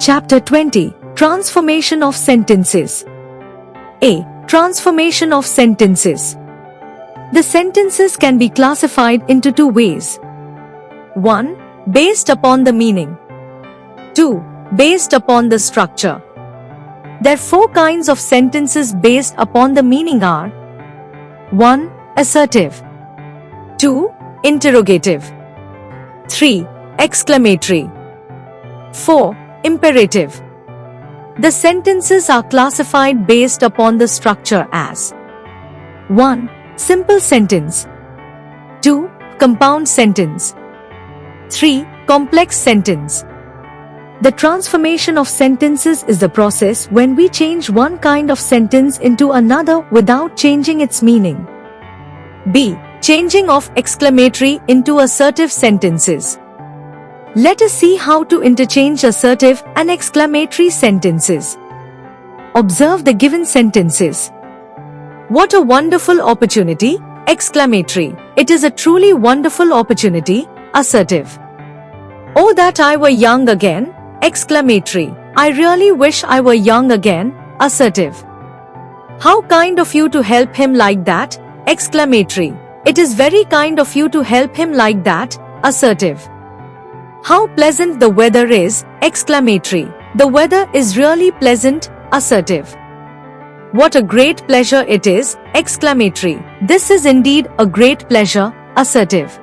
Chapter 20. Transformation of sentences. A. Transformation of sentences. The sentences can be classified into two ways. 1. Based upon the meaning. 2. Based upon the structure. There are four kinds of sentences based upon the meaning are: 1. Assertive. 2. Interrogative. 3. Exclamatory. 4. Imperative. The sentences are classified based upon the structure as: 1. Simple sentence. 2. Compound sentence. 3. Complex sentence. The transformation of sentences is the process when we change one kind of sentence into another without changing its meaning. B. Changing of exclamatory into assertive sentences. Let us see how to interchange assertive and exclamatory sentences. Observe the given sentences. What a wonderful opportunity! Exclamatory. It is a truly wonderful opportunity. Assertive. Oh, that I were young again! Exclamatory. I really wish I were young again. Assertive. How kind of you to help him like that! Exclamatory. It is very kind of you to help him like that. Assertive. How pleasant the weather is! Exclamatory. The weather is really pleasant. Assertive. What a great pleasure it is! Exclamatory. This is indeed a great pleasure. Assertive.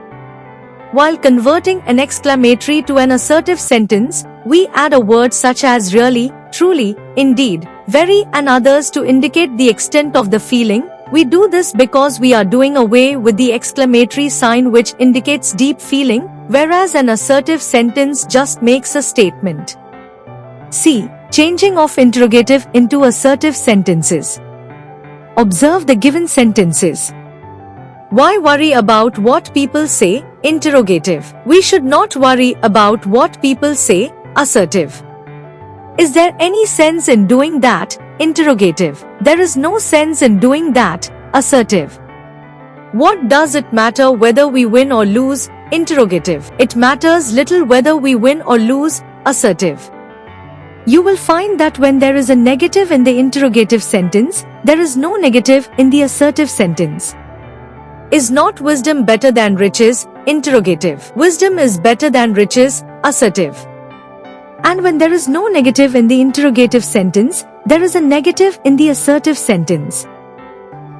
While converting an exclamatory to an assertive sentence, we add a word such as really, truly, indeed, very and others to indicate the extent of the feeling. We do this because we are doing away with the exclamatory sign which indicates deep feeling, whereas an assertive sentence just makes a statement. C. Changing of interrogative into assertive sentences. Observe the given sentences. Why worry about what people say? Interrogative. We should not worry about what people say. Assertive. Is there any sense in doing that? Interrogative. There is no sense in doing that. Assertive. What does it matter whether we win or lose? Interrogative. It matters little whether we win or lose. Assertive. You will find that when there is a negative in the interrogative sentence, there is no negative in the assertive sentence. Is not wisdom better than riches? Interrogative. Wisdom is better than riches. Assertive. And when there is no negative in the interrogative sentence, there is a negative in the assertive sentence.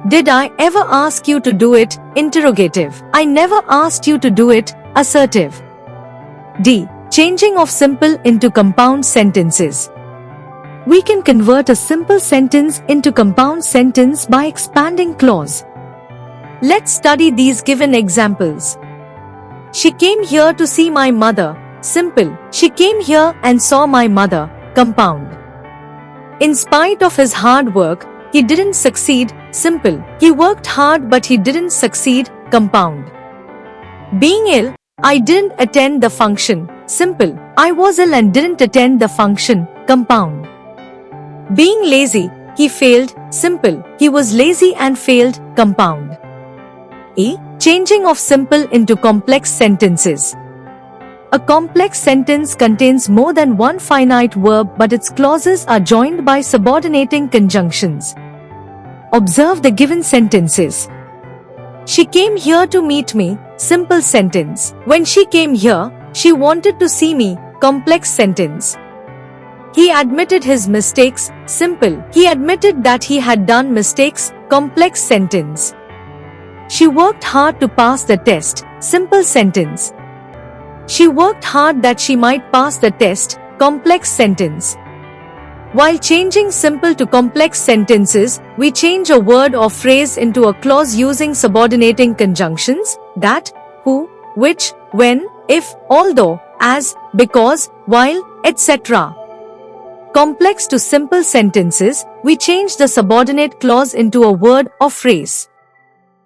Did I ever ask you to do it? Interrogative. I never asked you to do it. Assertive. D. Changing of simple into compound sentences. We can convert a simple sentence into compound sentence by expanding clause. Let's study these given examples. She came here to see my mother. Simple. She came here and saw my mother. Compound. In spite of his hard work, he didn't succeed. Simple. He worked hard but he didn't succeed. Compound. Being ill, I didn't attend the function. Simple. I was ill and didn't attend the function. Compound. Being lazy, he failed. Simple. He was lazy and failed. Compound. E. Changing of simple into complex sentences. A complex sentence contains more than one finite verb but its clauses are joined by subordinating conjunctions. Observe the given sentences. She came here to meet me. Simple sentence. When she came here, she wanted to see me. Complex sentence. He admitted his mistakes. Simple. He admitted that he had done mistakes. Complex sentence. She worked hard to pass the test. Simple sentence. She worked hard that she might pass the test. Complex sentence. While changing simple to complex sentences, we change a word or phrase into a clause using subordinating conjunctions: that, who, which, when, if, although, as, because, while, etc. Complex to simple sentences, we change the subordinate clause into a word or phrase.